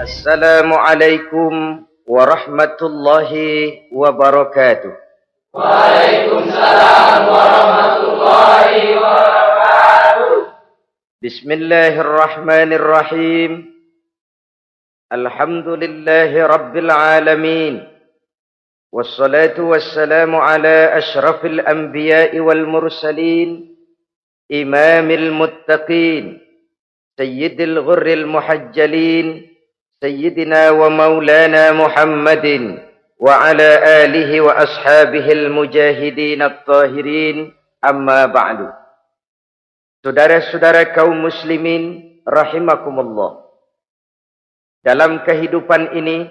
Assalamualaikum warahmatullahi wabarakatuh. Waalaikumsalam warahmatullahi wabarakatuh. Bismillahirrahmanirrahim. Alhamdulillahi rabbil alamin. Wassalatu wassalamu ala ashrafil anbiya'i wal mursalin, imamil muttaqin, sayyidil ghurril muhajjalin, sayyidina wa maulana Muhammadin wa ala alihi wa ashabihil mujahidin at-tahirin, amma ba'du. Saudara-saudara kaum muslimin rahimakumullah. Dalam kehidupan ini,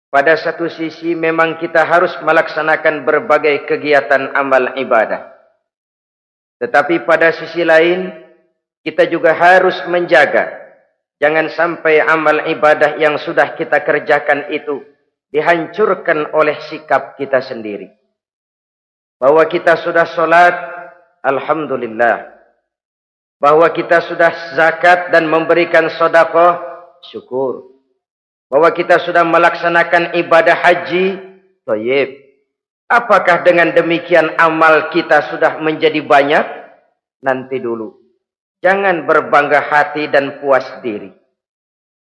pada satu sisi memang kita harus melaksanakan berbagai kegiatan amal ibadah. Tetapi pada sisi lain, kita juga harus menjaga jangan sampai amal ibadah yang sudah kita kerjakan itu dihancurkan oleh sikap kita sendiri. Bahwa kita sudah sholat, alhamdulillah. Bahwa kita sudah zakat dan memberikan sedekah, syukur. Bahwa kita sudah melaksanakan ibadah haji, thayyib. Apakah dengan demikian amal kita sudah menjadi banyak? Nanti dulu. Jangan berbangga hati dan puas diri.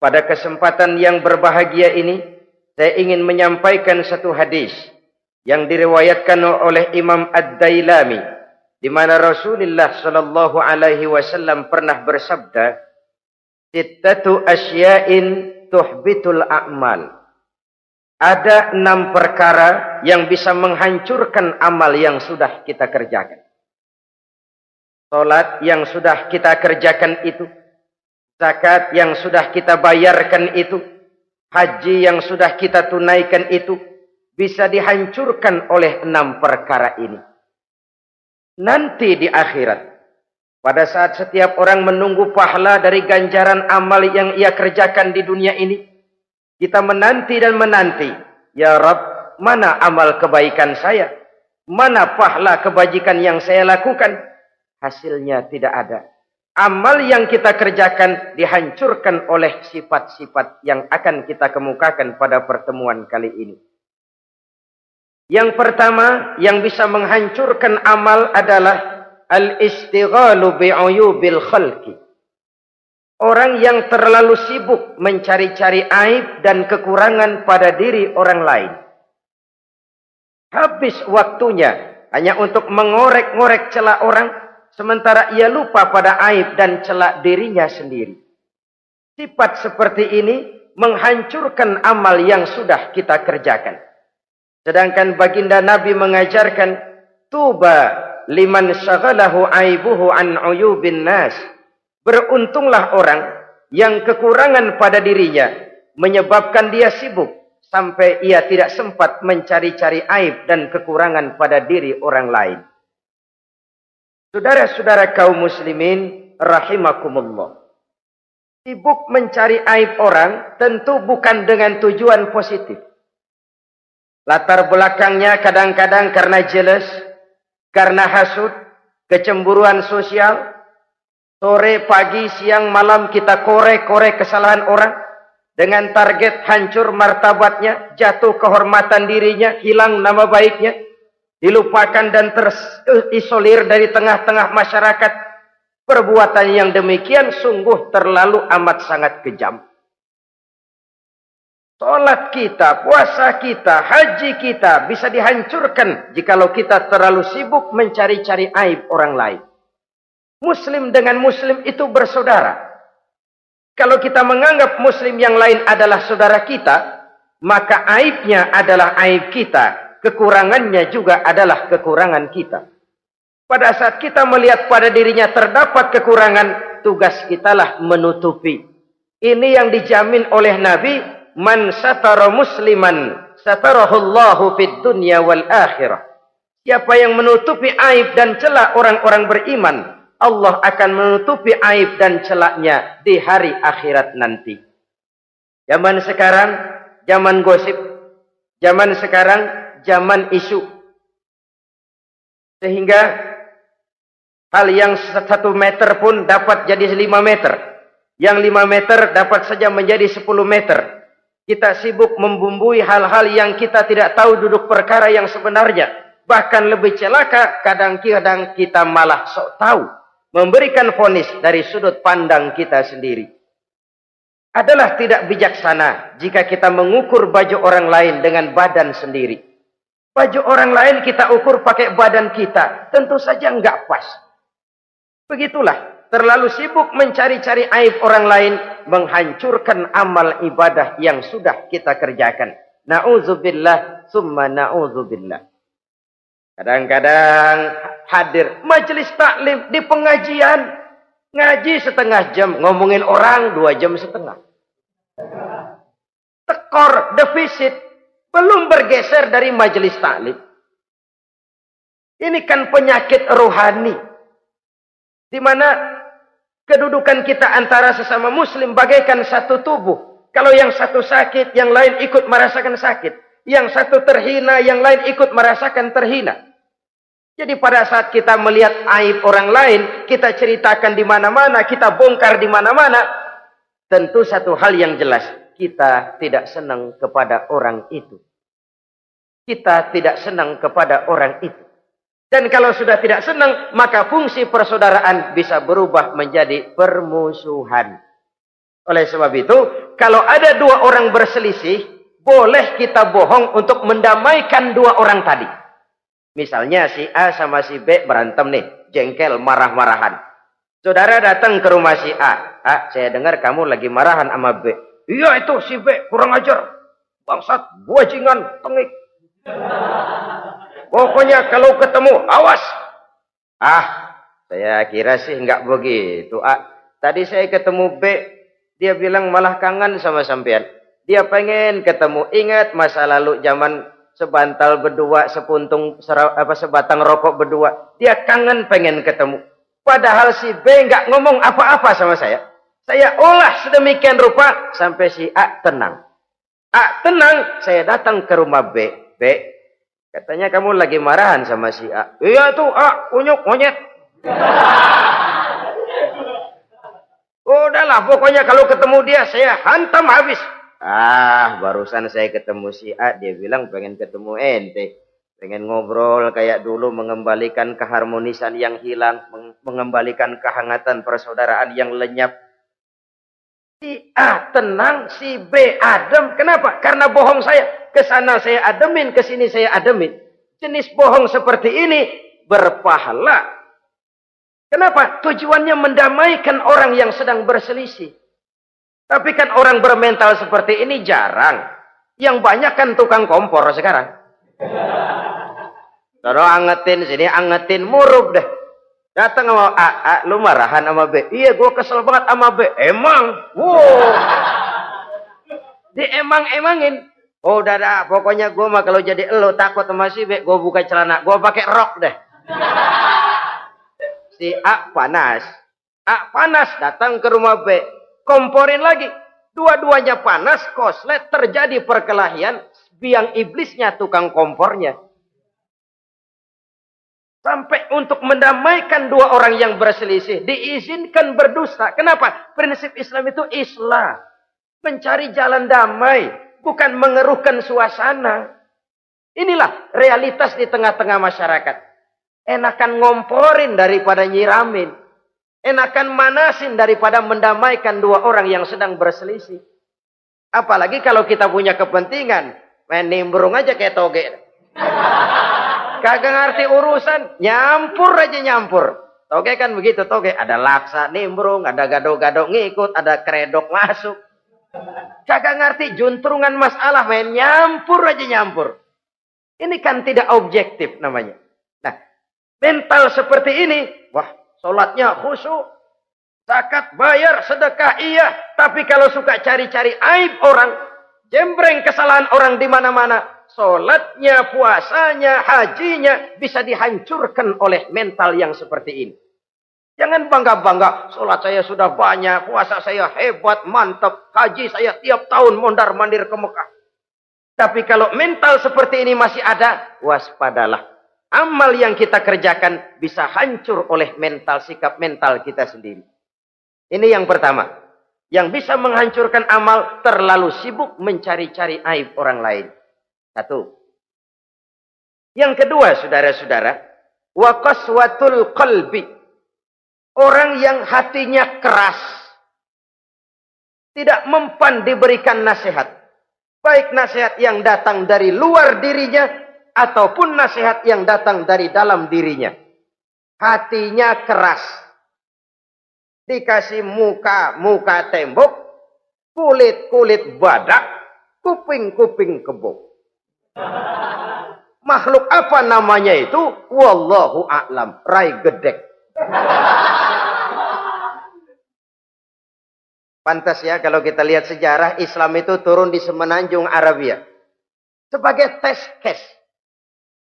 Pada kesempatan yang berbahagia ini, saya ingin menyampaikan satu hadis yang diriwayatkan oleh Imam Ad-Dailami, di mana Rasulullah sallallahu alaihi wasallam pernah bersabda, "Sittatu asya'in tuhbitul a'mal." Ada 6 perkara yang bisa menghancurkan amal yang sudah kita kerjakan. Salat yang sudah kita kerjakan itu, zakat yang sudah kita bayarkan itu, haji yang sudah kita tunaikan itu, bisa dihancurkan oleh 6 perkara ini. Nanti di akhirat, pada saat setiap orang menunggu pahala dari ganjaran amal yang ia kerjakan di dunia ini, kita menanti dan menanti, ya Rabb, mana amal kebaikan saya? Mana pahala kebajikan yang saya lakukan? Hasilnya tidak ada. Amal yang kita kerjakan dihancurkan oleh sifat-sifat yang akan kita kemukakan pada pertemuan kali ini. Yang pertama yang bisa menghancurkan amal adalah al-istighalu bi'uyubil khalqi. Orang yang terlalu sibuk mencari-cari aib dan kekurangan pada diri orang lain. Habis waktunya hanya untuk mengorek-ngorek celah orang, sementara ia lupa pada aib dan celak dirinya sendiri. Sifat seperti ini menghancurkan amal yang sudah kita kerjakan. Sedangkan baginda Nabi mengajarkan, tuba liman syaghalahu aibuhu an uyubin nas. Beruntunglah orang yang kekurangan pada dirinya menyebabkan dia sibuk sampai ia tidak sempat mencari-cari aib dan kekurangan pada diri orang lain. Saudara-saudara kaum muslimin rahimakumullah. Sibuk mencari aib orang tentu bukan dengan tujuan positif. Latar belakangnya kadang-kadang karena jealous, karena hasud, kecemburuan sosial. Sore, pagi, siang, malam kita korek-korek kesalahan orang dengan target hancur martabatnya, jatuh kehormatan dirinya, hilang nama baiknya, dilupakan dan terisolir dari tengah-tengah masyarakat. Perbuatan yang demikian sungguh terlalu amat sangat kejam. Salat kita, puasa kita, haji kita bisa dihancurkan jikalau kita terlalu sibuk mencari-cari aib orang lain. Muslim dengan muslim itu bersaudara. Kalau kita menganggap muslim yang lain adalah saudara kita, maka aibnya adalah aib kita, kekurangannya juga adalah kekurangan kita. Pada saat kita melihat pada dirinya terdapat kekurangan, tugas kitalah menutupi. Ini yang dijamin oleh Nabi, man satara musliman satarahullahu fid dunya wal akhirah. Siapa yang menutupi aib dan celah orang-orang beriman, Allah akan menutupi aib dan celaknya di hari akhirat nanti. Zaman sekarang, zaman gosip. Zaman sekarang, zaman isu. Sehingga hal yang 1 meter pun dapat jadi 5 meter. Yang 5 meter dapat saja menjadi 10 meter. Kita sibuk membumbui hal-hal yang kita tidak tahu duduk perkara yang sebenarnya. Bahkan lebih celaka, kadang-kadang kita malah sok tahu. Memberikan vonis dari sudut pandang kita sendiri. Adalah tidak bijaksana jika kita mengukur baju orang lain dengan badan sendiri. Baju orang lain kita ukur pakai badan kita. Tentu saja enggak pas. Begitulah. Terlalu sibuk mencari-cari aib orang lain, menghancurkan amal ibadah yang sudah kita kerjakan. Na'udzubillah, summa na'udzubillah. Kadang-kadang hadir majelis taklim di pengajian, ngaji setengah jam, ngomongin orang 2 jam setengah. Tekor, defisit, belum bergeser dari majelis taklim. Ini kan penyakit rohani, di mana kedudukan kita antara sesama muslim bagaikan satu tubuh. Kalau yang satu sakit, yang lain ikut merasakan sakit. Yang satu terhina, yang lain ikut merasakan terhina. Jadi pada saat kita melihat aib orang lain, kita ceritakan di mana-mana, kita bongkar di mana-mana, tentu satu hal yang jelas, kita tidak senang kepada orang itu. Kita tidak senang kepada orang itu. Dan kalau sudah tidak senang, maka fungsi persaudaraan bisa berubah menjadi permusuhan. Oleh sebab itu, kalau ada 2 orang berselisih, boleh kita bohong untuk mendamaikan 2 orang tadi. Misalnya si A sama si B berantem nih, jengkel, marah-marahan. Saudara datang ke rumah si A. A, saya dengar kamu lagi marahan sama B. Iya itu si B, kurang ajar. Bangsat, bajingan, tengik. Pokoknya kalau ketemu, awas. Ah, saya kira sih enggak begitu. Ah, tadi saya ketemu B, dia bilang malah kangen sama sampean. Dia pengen ketemu. Ingat masa lalu zaman sebantal berdua, sebatang rokok berdua. Dia kangen pengen ketemu. Padahal si B enggak ngomong apa-apa sama saya. Saya olah sedemikian rupa sampai si A tenang. A tenang, saya datang ke rumah B. B, katanya kamu lagi marahan sama si A. Iya tuh, A, unyuk, monyet. Udahlah, pokoknya kalau ketemu dia, saya hantam habis. Ah, barusan saya ketemu si A, dia bilang pengen ketemu ente. Pengen ngobrol kayak dulu, mengembalikan keharmonisan yang hilang, mengembalikan kehangatan persaudaraan yang lenyap. Si A tenang, si B adem. Kenapa? Karena bohong saya. Kesana saya ademin, kesini saya ademin. Jenis bohong seperti ini berpahala. Kenapa? Tujuannya mendamaikan orang yang sedang berselisih. Tapi kan orang bermental seperti ini jarang. Yang banyak kan tukang kompor sekarang. Taruh angetin sini, angetin, murub deh. Datang sama A, lu marahan sama B. Iya, gue kesel banget sama B. Emang? Wow. Diemang-emangin. Oh, udah dah, pokoknya gue mah kalau jadi elo takut sama si B, gue buka celana, gue pakai rok deh. Si A panas. A panas, datang ke rumah B. Komporin lagi. Dua-duanya panas, koslet, terjadi perkelahian. Biang iblisnya tukang kompornya. Sampai untuk mendamaikan 2 orang yang berselisih, diizinkan berdusta. Kenapa? Prinsip Islam itu islah. Mencari jalan damai. Bukan mengeruhkan suasana. Inilah realitas di tengah-tengah masyarakat. Enakan ngomporin daripada nyiramin. Enakan manasin daripada mendamaikan 2 orang yang sedang berselisih. Apalagi kalau kita punya kepentingan. Main nimbrung aja kayak toge. Kagak ngerti urusan. Nyampur aja nyampur. Toge kan begitu toge. Ada laksa nimbrung. Ada gado-gado ngikut. Ada kredok masuk. Kagak ngerti juntrungan masalah, main nyampur aja nyampur. Ini kan tidak objektif namanya. Nah, mental seperti ini, wah, sholatnya khusyuk, zakat bayar, sedekah iya, tapi kalau suka cari-cari aib orang, jembreng kesalahan orang di mana-mana, sholatnya, puasanya, hajinya bisa dihancurkan oleh mental yang seperti ini. Jangan bangga-bangga, sholat saya sudah banyak, puasa saya hebat, mantap, haji saya tiap tahun mondar-mandir ke Mekah. Tapi kalau mental seperti ini masih ada, waspadalah. Amal yang kita kerjakan bisa hancur oleh mental, sikap mental kita sendiri. Ini yang pertama. Yang bisa menghancurkan amal terlalu sibuk mencari-cari aib orang lain. Satu. Yang kedua, saudara-saudara, wa qaswatul qalbi. Orang yang hatinya keras, tidak mempan diberikan nasihat. Baik nasihat yang datang dari luar dirinya, ataupun nasihat yang datang dari dalam dirinya. Hatinya keras. Dikasih muka tembok, kulit badak, kuping kebo. Makhluk apa namanya itu? Wallahu a'lam. Rai gedek. Pantas ya kalau kita lihat sejarah, Islam itu turun di semenanjung Arabia. Sebagai test case.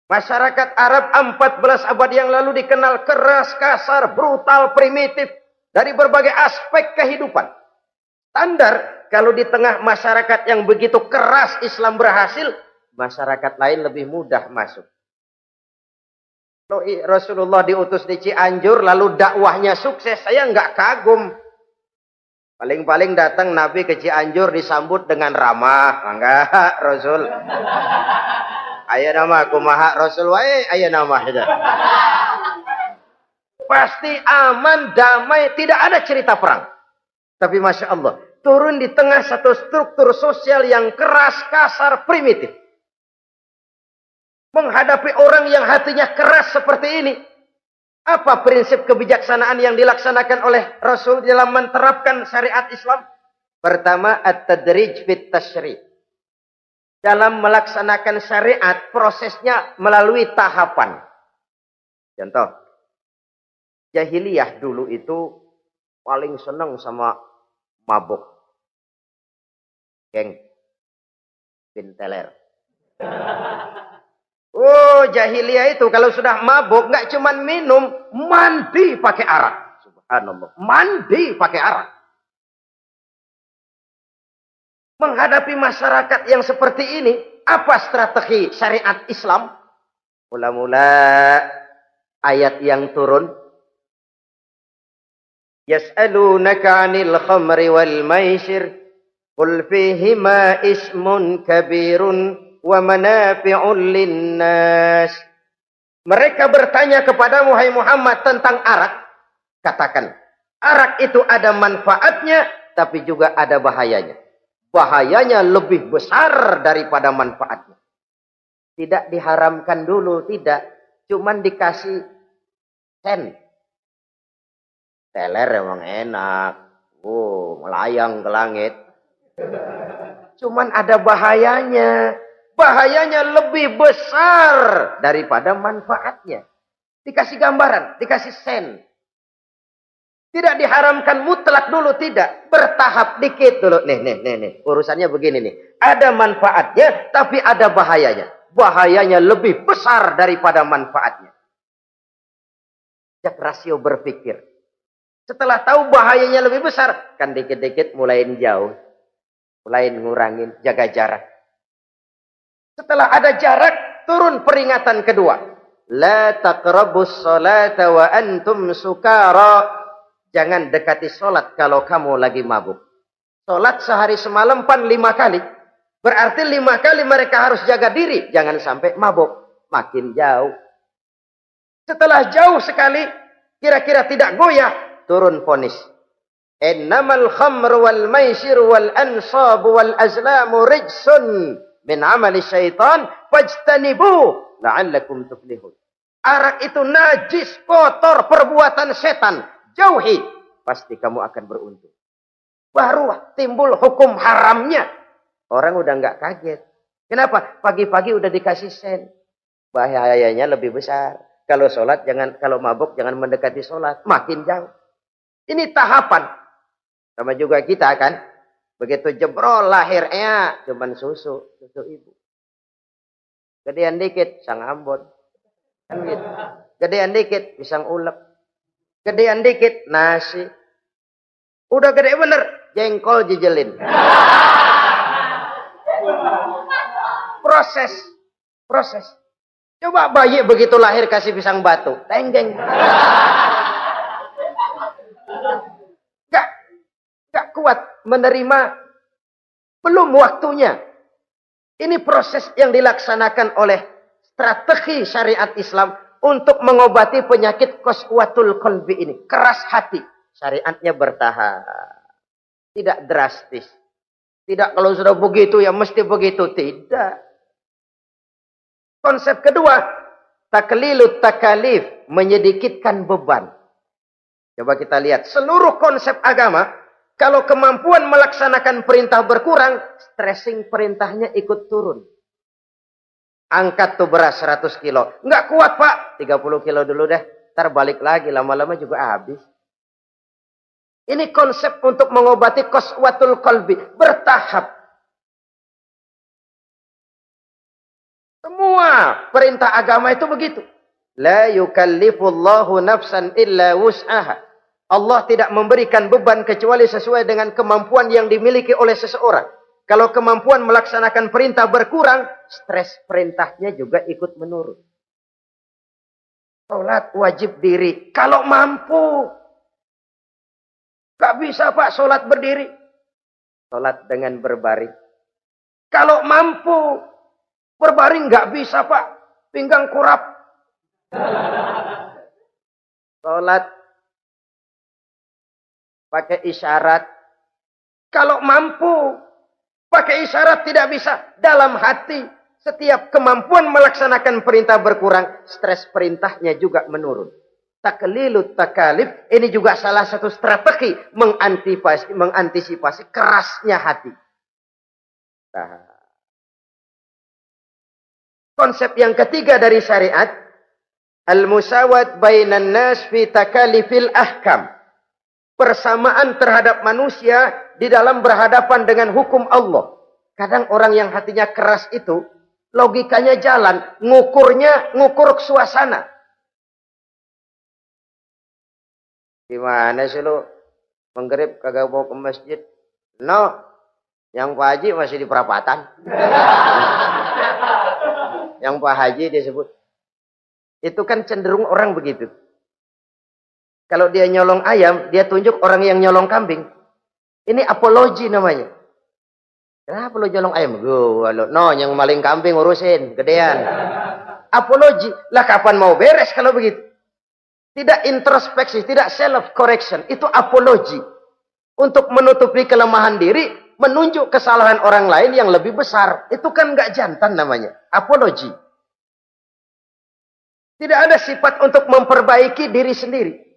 Masyarakat Arab 14 abad yang lalu dikenal keras, kasar, brutal, primitif. Dari berbagai aspek kehidupan. Standar, kalau di tengah masyarakat yang begitu keras Islam berhasil, masyarakat lain lebih mudah masuk. Rasulullah diutus di Cianjur, lalu dakwahnya sukses, saya nggak kagum. Paling-paling datang Nabi ke Cianjur disambut dengan ramah. Enggak, Rasul. Ayah nama kumaha Rasul wae, ayah nama saja. Pasti aman, damai, tidak ada cerita perang. Tapi Masya Allah, turun di tengah satu struktur sosial yang keras, kasar, primitif. Menghadapi orang yang hatinya keras seperti ini. Apa prinsip kebijaksanaan yang dilaksanakan oleh Rasul dalam menerapkan syariat Islam? Pertama, at-tadrij fit tasyri'. Dalam melaksanakan syariat, prosesnya melalui tahapan. Contoh. Jahiliyah dulu itu paling senang sama mabuk. Geng. Pinteler. Oh, jahiliyah itu kalau sudah mabuk nggak cuman minum, mandi pakai arak. Subhanallah. Mandi pakai arak. Menghadapi masyarakat yang seperti ini, apa strategi syariat Islam? Mula-mula ayat yang turun. Yas'alunaka 'anil khamri wal maisir qul fihima ismun kabirun wa manafi'un linnas. Mereka bertanya kepadamu hai Muhammad tentang arak. Katakan, arak itu ada manfaatnya tapi juga ada bahayanya. Bahayanya lebih besar daripada manfaatnya. Tidak diharamkan dulu, tidak. Cuman dikasih sen. Teler emang enak. Melayang ke langit. Cuman ada bahayanya. Bahayanya lebih besar daripada manfaatnya. Dikasih gambaran, dikasih sen. Tidak diharamkan mutlak dulu, tidak. Bertahap dikit dulu. Nih. Urusannya begini nih. Ada manfaatnya, tapi ada bahayanya. Bahayanya lebih besar daripada manfaatnya. Jak rasio berpikir. Setelah tahu bahayanya lebih besar, kan dikit-dikit mulain jauh. Mulain ngurangin, jaga jarak. Setelah ada jarak, turun peringatan kedua. La taqrabus salata wa antum sukara. Jangan dekati sholat kalau kamu lagi mabuk. Sholat sehari semalam 5 kali. Berarti 5 kali mereka harus jaga diri. Jangan sampai mabuk. Makin jauh. Setelah jauh sekali, kira-kira tidak goyah, turun vonis. Innamal khamru wal maisir wal ansab wal azlamu rijsun min amali syaitan fajtanibu la'allakum tuflihun. Arak itu najis, kotor, perbuatan setan. Jauhi, pasti kamu akan beruntung. Baru timbul hukum haramnya. Orang udah nggak kaget. Kenapa? Pagi-pagi udah dikasih sen. Bahayanya lebih besar. Kalau sholat jangan, kalau mabuk jangan mendekati sholat. Makin jauh. Ini tahapan. Sama juga kita kan. Begitu jebrol lahirnya cuman susu ibu. Gedean dikit sang Ambon. Kan gitu. Gedean dikit pisang ulek. Gedean dikit nasi. Udah gede bener jengkol jijelin. Proses. Coba bayi begitu lahir kasih pisang batu, tenggeng. Gak kuat. menerima, belum waktunya. Ini proses yang dilaksanakan oleh strategi syariat Islam untuk mengobati penyakit qaswatul qalbi ini. Keras hati. Syariatnya bertahap. Tidak drastis. Tidak kalau sudah begitu ya mesti begitu. Tidak. Konsep kedua, taklilut takalif, menyedikitkan beban. Coba kita lihat, seluruh konsep agama, kalau kemampuan melaksanakan perintah berkurang, stressing perintahnya ikut turun. Angkat tuh beras 100 kilo. Enggak kuat pak, 30 kilo dulu deh. Ntar balik lagi, lama-lama juga habis. Ini konsep untuk mengobati qaswatul qalbi. Bertahap. Semua perintah agama itu begitu. La yukallifullahu nafsan illa wus'aha. Allah tidak memberikan beban kecuali sesuai dengan kemampuan yang dimiliki oleh seseorang. Kalau kemampuan melaksanakan perintah berkurang, stres perintahnya juga ikut menurun. Salat wajib diri. Kalau mampu. Gak bisa pak salat berdiri. Salat dengan berbaring. Kalau mampu. Berbaring gak bisa pak. Pinggang kurap. Salat pakai isyarat. Kalau mampu, pakai isyarat tidak bisa. Dalam hati, setiap kemampuan melaksanakan perintah berkurang, stres perintahnya juga menurun. Taklilut takalif, ini juga salah satu strategi mengantisipasi kerasnya hati. Nah. Konsep yang ketiga dari syariat, al-musawat bainan nas fi takalifil ahkam. Persamaan terhadap manusia di dalam berhadapan dengan hukum Allah. Kadang orang yang hatinya keras itu, logikanya jalan, ngukur suasana. Gimana sih lu? Menggerib kagak mau ke masjid? No, yang Pak Haji masih di perapatan. Yang Pak Haji disebut. Itu kan cenderung orang begitu. Kalau dia nyolong ayam, dia tunjuk orang yang nyolong kambing. Ini apologi namanya. Kenapa lo nyolong ayam? No, yang maling kambing urusin, gedean. Apologi. Lah kapan mau beres kalau begitu? Tidak introspeksi, tidak self correction. Itu apologi. Untuk menutupi kelemahan diri, menunjuk kesalahan orang lain yang lebih besar. Itu kan nggak jantan namanya. Apologi. Tidak ada sifat untuk memperbaiki diri sendiri.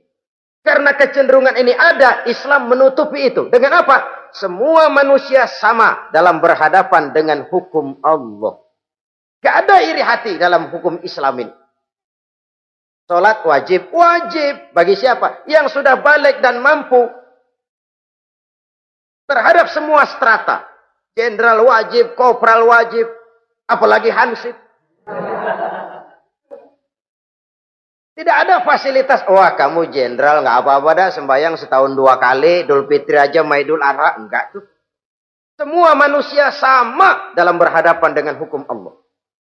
Karena kecenderungan ini ada, Islam menutupi itu. Dengan apa? Semua manusia sama dalam berhadapan dengan hukum Allah. Gak ada iri hati dalam hukum Islam ini. Salat wajib. Wajib. Bagi siapa? Yang sudah balik dan mampu. Terhadap semua strata. Jenderal wajib, kopral wajib. Apalagi hansip. Tidak ada fasilitas. Wah kamu jenderal nggak apa-apa dah sembahyang setahun 2 kali. Idul Fitri aja Maidul Adha. Enggak tuh. Semua manusia sama dalam berhadapan dengan hukum Allah.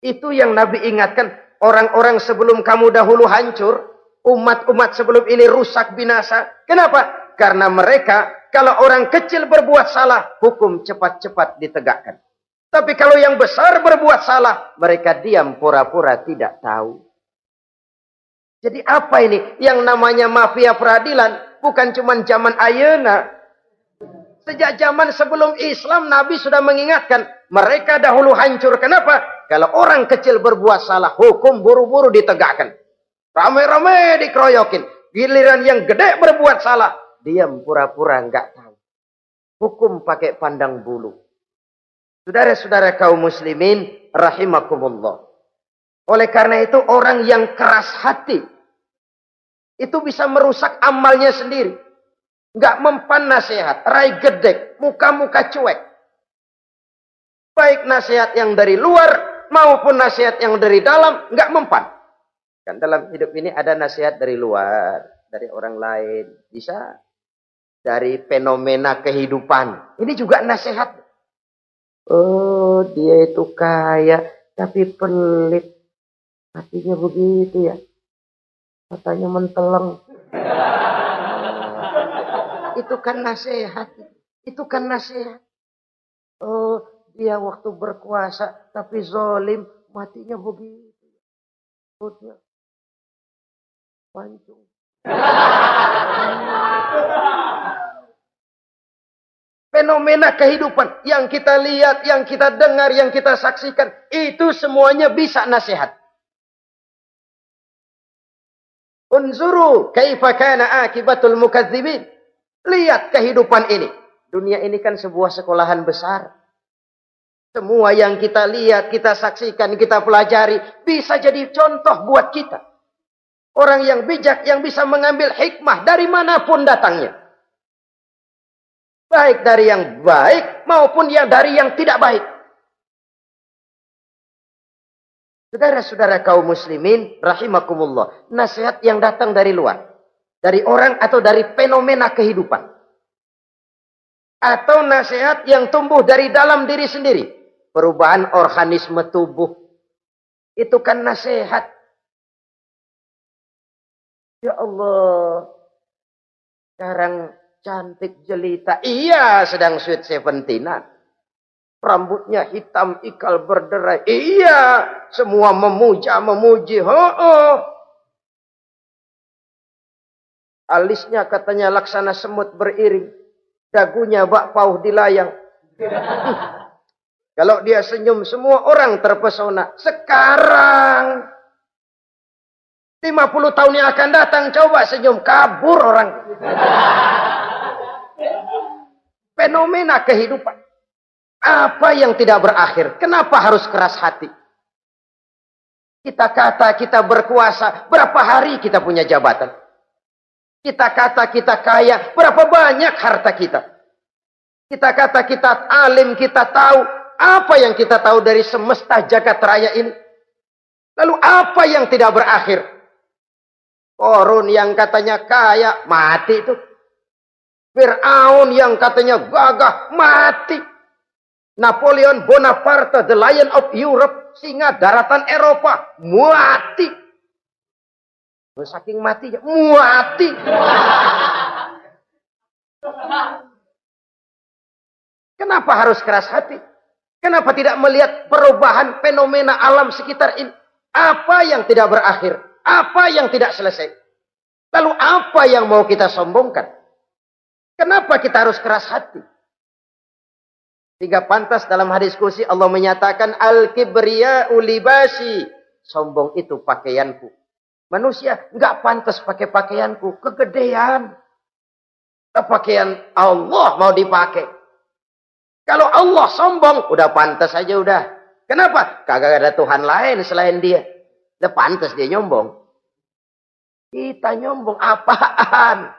Itu yang Nabi ingatkan. Orang-orang sebelum kamu dahulu hancur. Umat-umat sebelum ini rusak binasa. Kenapa? Karena mereka kalau orang kecil berbuat salah. Hukum cepat-cepat ditegakkan. Tapi kalau yang besar berbuat salah. Mereka diam pura-pura tidak tahu. Jadi apa ini? Yang namanya mafia peradilan bukan cuma zaman ayeuna. Sejak zaman sebelum Islam Nabi sudah mengingatkan. Mereka dahulu hancur. Kenapa? Kalau orang kecil berbuat salah, hukum buru-buru ditegakkan. Rame-rame dikeroyokin. Giliran yang gede berbuat salah, diam pura-pura enggak tahu. Hukum pakai pandang bulu. Saudara-saudara kaum muslimin rahimakumullah. Oleh karena itu orang yang keras hati itu bisa merusak amalnya sendiri. Enggak mempan nasihat, rai gedek, muka-muka cuek. Baik nasihat yang dari luar maupun nasihat yang dari dalam enggak mempan. Kan dalam hidup ini ada nasihat dari luar, dari orang lain, bisa dari fenomena kehidupan. Ini juga nasihat. Oh, dia itu kaya tapi pelit. Hatinya begitu ya. Katanya menteleng. Itu kan nasihat. Itu kan nasihat. Oh, dia waktu berkuasa tapi zolim, matinya begitu. Perutnya pancung. Fenomena kehidupan yang kita lihat, yang kita dengar, yang kita saksikan, itu semuanya bisa nasihat. Unzuru kaifa kana akibatul mukadzibin. Lihat kehidupan ini. Dunia ini kan sebuah sekolahan besar. Semua yang kita lihat, kita saksikan, kita pelajari, bisa jadi contoh buat kita. Orang yang bijak, yang bisa mengambil hikmah dari manapun datangnya. Baik dari yang baik, maupun dari yang tidak baik. Saudara-saudara kaum muslimin, rahimakumullah. Nasihat yang datang dari luar. Dari orang atau dari fenomena kehidupan. Atau nasihat yang tumbuh dari dalam diri sendiri. Perubahan organisme tubuh. Itu kan nasihat. Ya Allah. Sekarang cantik jelita. Iya, sedang sweet 17-an. Rambutnya hitam, ikal berderai. Iya, semua memuji. Alisnya katanya laksana semut beriring. Dagunya bak pauh dilayang. Kalau dia senyum, semua orang terpesona. Sekarang 50 tahun yang akan datang, coba senyum, kabur orang. Fenomena kehidupan. Apa yang tidak berakhir? Kenapa harus keras hati? Kita kata kita berkuasa, berapa hari kita punya jabatan? Kita kata kita kaya, berapa banyak harta kita? Kita kata kita alim, kita tahu. Apa yang kita tahu dari semesta jagat raya ini? Lalu apa yang tidak berakhir? Korun yang katanya kaya, mati itu. Fir'aun yang katanya gagah, mati. Napoleon Bonaparte, the Lion of Europe, singa daratan Eropa, mati. Saking matinya, mati. Kenapa harus keras hati? Kenapa tidak melihat perubahan fenomena alam sekitar ini? Apa yang tidak berakhir? Apa yang tidak selesai? Lalu apa yang mau kita sombongkan? Kenapa kita harus keras hati? Sehingga pantas dalam hadis kursi Allah menyatakan al-kibriya'u libasi. Sombong itu pakaianku. Manusia enggak pantas pakai pakaianku, kegedean. Pakaian Allah mau dipakai. Kalau Allah sombong, udah pantas aja udah. Kenapa? Kagak ada Tuhan lain selain dia. Udah pantas dia nyombong. Kita nyombong apaan?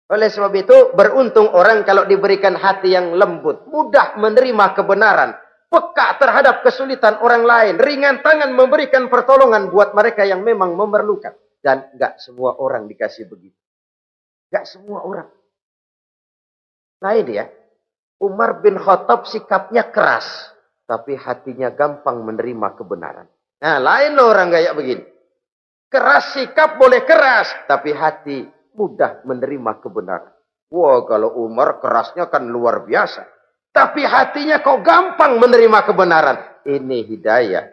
Oleh sebab itu, beruntung orang kalau diberikan hati yang lembut, mudah menerima kebenaran, peka terhadap kesulitan orang lain, ringan tangan memberikan pertolongan buat mereka yang memang memerlukan. Dan enggak semua orang dikasih begitu. Enggak semua orang. Nah ini ya, Umar bin Khattab sikapnya keras, tapi hatinya gampang menerima kebenaran. Nah lain loh orang kayak begini. Keras sikap boleh keras, tapi hati mudah menerima kebenaran. Wah, kalau Umar kerasnya kan luar biasa. Tapi hatinya kok gampang menerima kebenaran. Ini hidayah.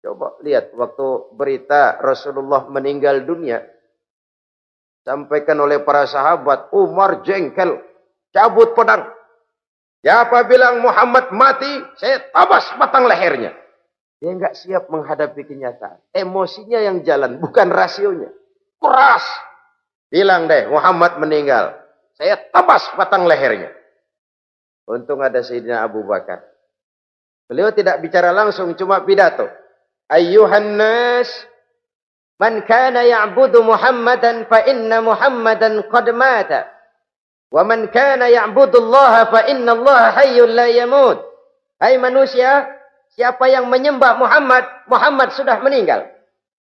Coba lihat waktu berita Rasulullah meninggal dunia. Sampaikan oleh para sahabat, Umar jengkel. Cabut pedang. Siapa bilang Muhammad mati, saya tabas batang lehernya. Dia enggak siap menghadapi kenyataan. Emosinya yang jalan, bukan rasionya. Keras. Bilang deh, Muhammad meninggal. Saya tabas batang lehernya. Untung ada Sayyidina Abu Bakar. Beliau tidak bicara langsung, cuma pidato. Ayyuhan nas, man kana ya'budu Muhammadan fa inna Muhammadan qad mata. Wa man kana ya'budu Allah fa inna Allah hayyul la yamut. Hai manusia, siapa yang menyembah Muhammad, Muhammad sudah meninggal.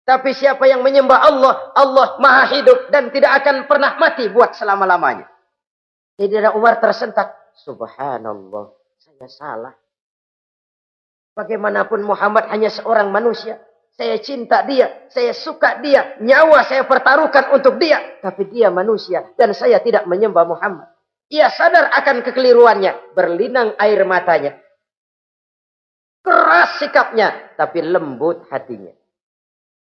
Tapi siapa yang menyembah Allah, Allah maha hidup dan tidak akan pernah mati buat selama-lamanya. Sayyidina Umar tersentak. Subhanallah, saya salah. Bagaimanapun Muhammad hanya seorang manusia. saya cinta dia, saya suka dia, nyawa saya pertaruhkan untuk dia. Tapi dia manusia dan saya tidak menyembah Muhammad. Ia sadar akan kekeliruannya, berlinang air matanya. Keras sikapnya, tapi lembut hatinya.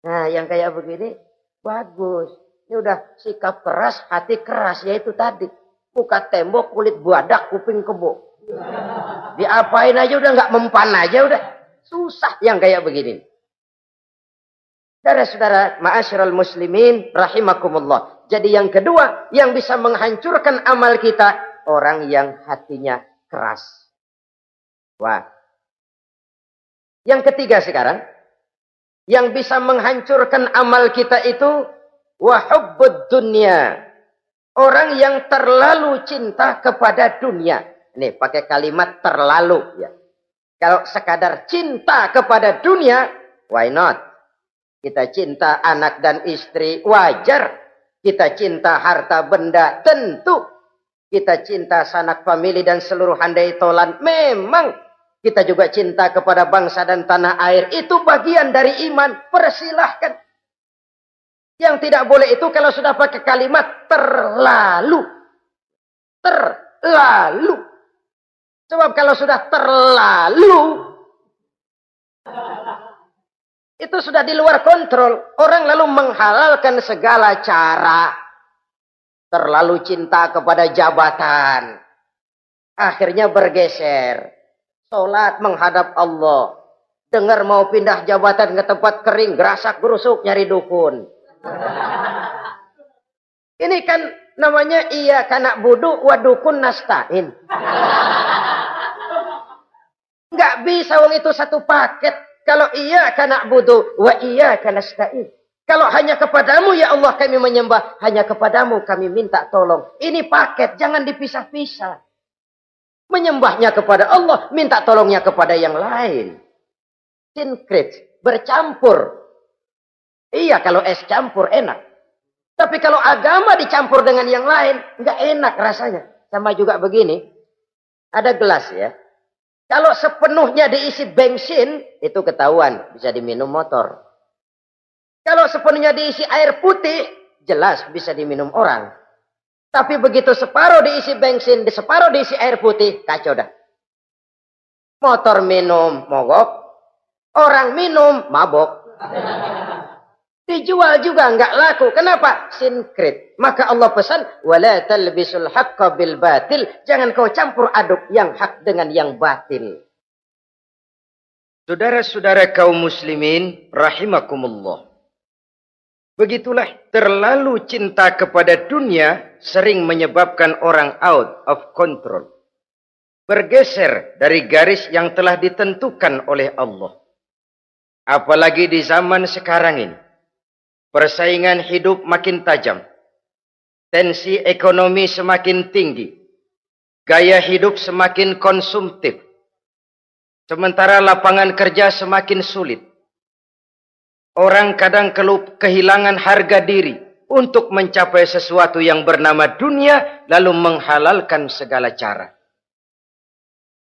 Nah, yang kayak begini, bagus. Ini udah sikap keras, hati keras, yaitu tadi. Muka tembok, kulit badak, kuping kebo. Diapain aja udah nggak mempan aja udah. Susah yang kayak begini. Saudara-saudara, ma'asyiral muslimin rahimakumullah. Jadi yang kedua yang bisa menghancurkan amal kita, orang yang hatinya keras. Wah. Yang ketiga sekarang, yang bisa menghancurkan amal kita itu wa hubbud dunya. Orang yang terlalu cinta kepada dunia. Ini pakai kalimat terlalu ya. Kalau sekadar cinta kepada dunia, why not? Kita cinta anak dan istri, wajar. Kita cinta harta benda, tentu. Kita cinta sanak famili dan seluruh handai tolan, memang. Kita juga cinta kepada bangsa dan tanah air. Itu bagian dari iman, persilahkan. Yang tidak boleh itu kalau sudah pakai kalimat terlalu. Terlalu. Sebab kalau sudah terlalu, itu sudah di luar kontrol. Orang lalu menghalalkan segala cara. Terlalu cinta kepada jabatan. Akhirnya bergeser. Sholat menghadap Allah. Dengar mau pindah jabatan ke tempat kering. Gerasak gerusuk nyari dukun. Ini kan namanya iya kanak budu wa dukun nastain. Nggak bisa wong itu satu paket. Kalau iya kana budu wa iya kana nasta'in. Kalau hanya kepadamu ya Allah kami menyembah, hanya kepadamu kami minta tolong. Ini paket, jangan dipisah-pisah. Menyembahnya kepada Allah, minta tolongnya kepada yang lain. Sinkret, bercampur. Iya kalau es campur enak. Tapi kalau agama dicampur dengan yang lain, nggak enak rasanya. Sama juga begini, ada gelas ya. Kalau sepenuhnya diisi bensin, itu ketahuan. Bisa diminum motor. Kalau sepenuhnya diisi air putih, jelas bisa diminum orang. Tapi begitu separuh diisi bensin, separuh diisi air putih, kacau dah. Motor minum, mogok. Orang minum, mabok. Dijual juga nggak laku. Kenapa? Sinkret. Maka Allah pesan, wala talbisul haqqa bil batil. Jangan kau campur aduk yang hak dengan yang batil. Saudara-saudara kaum muslimin rahimakumullah. Begitulah terlalu cinta kepada dunia sering menyebabkan orang out of control. Bergeser dari garis yang telah ditentukan oleh Allah. Apalagi di zaman sekarang ini. Persaingan hidup makin tajam. Tensi ekonomi semakin tinggi. Gaya hidup semakin konsumtif. Sementara lapangan kerja semakin sulit. Orang kadang kehilangan harga diri untuk mencapai sesuatu yang bernama dunia, lalu menghalalkan segala cara.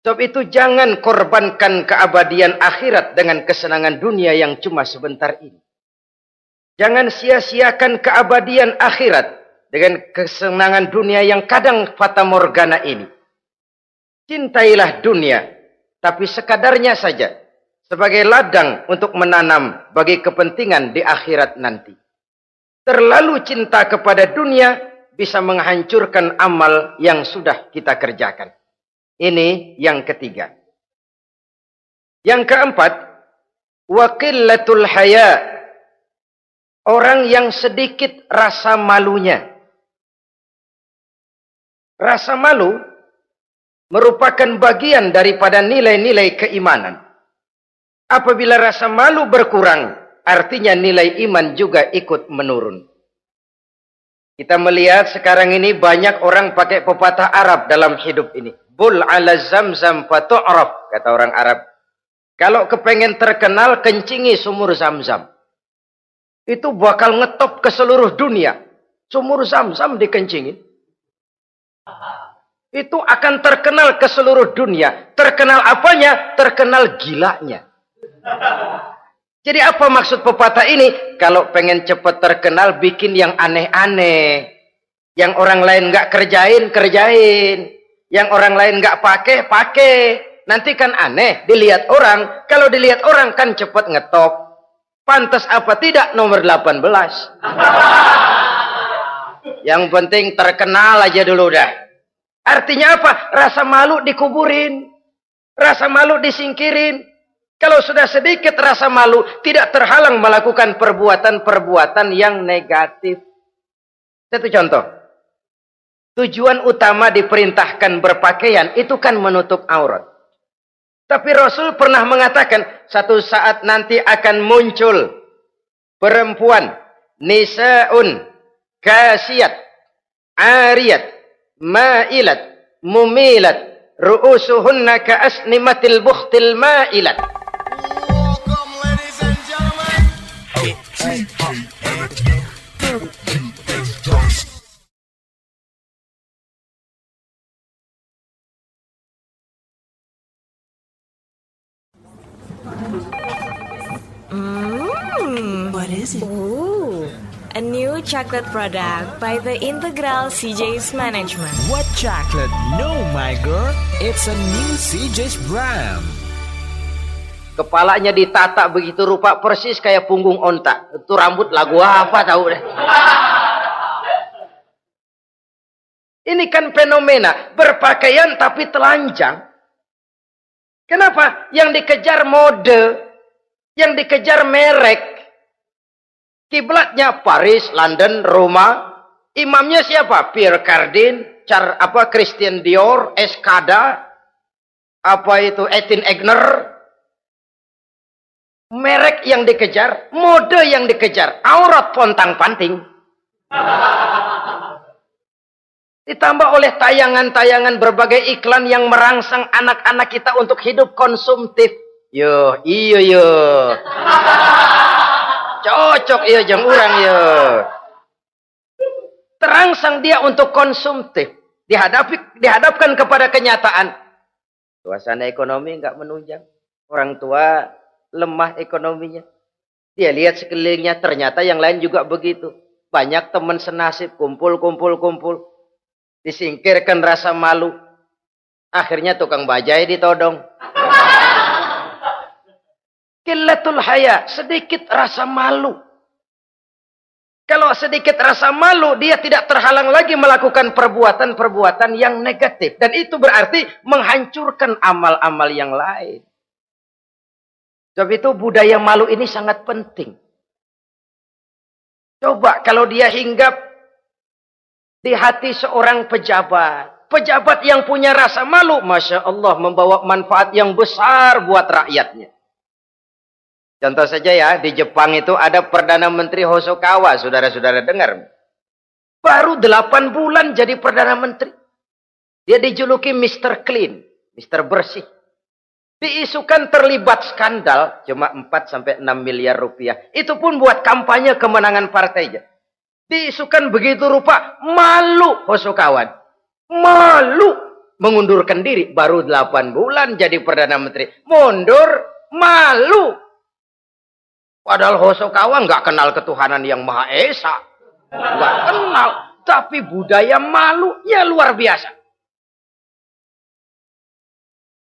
Sebab itu jangan korbankan keabadian akhirat dengan kesenangan dunia yang cuma sebentar ini. Jangan sia-siakan keabadian akhirat dengan kesenangan dunia yang kadang fata morgana ini. Cintailah dunia, tapi sekadarnya saja. Sebagai ladang untuk menanam bagi kepentingan di akhirat nanti. Terlalu cinta kepada dunia bisa menghancurkan amal yang sudah kita kerjakan. Ini yang ketiga. Yang keempat, wa qillatul haya. Orang yang sedikit rasa malunya. Rasa malu merupakan bagian daripada nilai-nilai keimanan. Apabila rasa malu berkurang, artinya nilai iman juga ikut menurun. Kita melihat sekarang ini banyak orang pakai pepatah Arab dalam hidup ini. Bul ala zamzam fatu'raf, kata orang Arab. Kalau kepengen terkenal, kencingi sumur Zamzam. Itu bakal ngetop ke seluruh dunia. Sumur Zamzam dikencingin. Itu akan terkenal ke seluruh dunia. Terkenal apanya? Terkenal gilanya. Jadi apa maksud pepatah ini? Kalau pengen cepat terkenal, bikin yang aneh-aneh. Yang orang lain nggak kerjain, kerjain. Yang orang lain nggak pakai, pakai. Nanti kan aneh, dilihat orang. Kalau dilihat orang kan cepat ngetop. Pantas apa tidak nomor 18. Yang penting terkenal aja dulu dah. Artinya apa? Rasa malu dikuburin. Rasa malu disingkirin. Kalau sudah sedikit rasa malu, tidak terhalang melakukan perbuatan-perbuatan yang negatif. Satu contoh. Tujuan utama diperintahkan berpakaian itu kan menutup aurat. Tapi Rasul pernah mengatakan, satu saat nanti akan muncul perempuan, nisa'un, kasiyat, ariyat, ma'ilat, mumilat, ru'usuhunna ka'asnimatil bukhtil ma'ilat. What is it? Ooh, a new chocolate product by the Integral CJ's Management. What chocolate? No, my girl. It's a new CJ's brand. Kepalanya ditata begitu rupa persis kayak punggung onta. Itu rambut lagu apa tahu deh. Ini kan fenomena berpakaian tapi telanjang. Kenapa? Yang dikejar mode, yang dikejar merek. Kiblatnya Paris, London, Roma. Imamnya siapa? Pierre Cardin, Christian Dior, Escada, Etienne Egner. Merek yang dikejar, mode yang dikejar, aurat pontang-panting. Ditambah oleh tayangan-tayangan berbagai iklan yang merangsang anak-anak kita untuk hidup konsumtif. Iyo. Cocok iya jeng urang ya. Terangsang dia untuk konsumtif. Dihadapkan kepada kenyataan. Suasana ekonomi enggak menunjang. Orang tua lemah ekonominya. Dia lihat sekelilingnya, ternyata yang lain juga begitu. Banyak teman senasib, kumpul. Disingkirkan rasa malu. Akhirnya tukang bajai ditodong. Qillatul haya, sedikit rasa malu. Kalau sedikit rasa malu, dia tidak terhalang lagi melakukan perbuatan-perbuatan yang negatif. Dan itu berarti menghancurkan amal-amal yang lain. Sebab itu budaya malu ini sangat penting. Coba kalau dia hinggap di hati seorang pejabat. Pejabat yang punya rasa malu, Masya Allah, membawa manfaat yang besar buat rakyatnya. Contoh saja ya, di Jepang itu ada Perdana Menteri Hosokawa, saudara-saudara dengar. Baru 8 bulan jadi Perdana Menteri. Dia dijuluki Mr. Clean, Mr. Bersih. Diisukan terlibat skandal, cuma 4-6 miliar rupiah. Itu pun buat kampanye kemenangan partainya. Diisukan begitu rupa, malu Hosokawa. Malu, mengundurkan diri. Baru 8 bulan jadi Perdana Menteri. Mundur, malu. Padahal Hosokawa nggak kenal ketuhanan yang Maha Esa. Nggak kenal. Tapi budaya malunya luar biasa.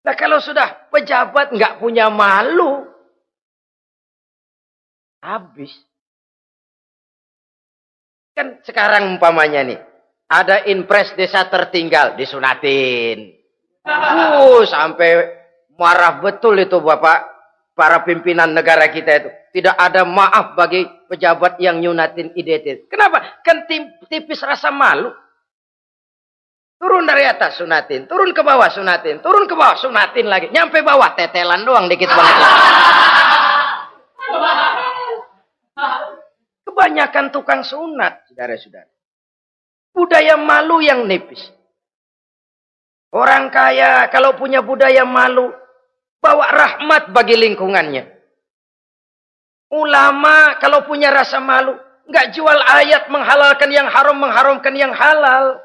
Nah kalau sudah pejabat nggak punya malu. Habis. Kan sekarang umpamanya nih. Ada impres desa tertinggal. Disunatin. Sampai marah betul itu Bapak. Para pimpinan negara kita itu. Tidak ada maaf bagi pejabat yang nyunatin identitas. Kenapa? Kan tipis rasa malu. Turun dari atas sunatin. Turun ke bawah sunatin. Turun ke bawah sunatin lagi. Nyampe bawah tetelan doang dikit banget. Kebanyakan tukang sunat. Saudara-saudara. Budaya malu yang nipis. Orang kaya kalau punya budaya malu. Bawa rahmat bagi lingkungannya. Ulama kalau punya rasa malu, nggak jual ayat menghalalkan yang haram, mengharamkan yang halal.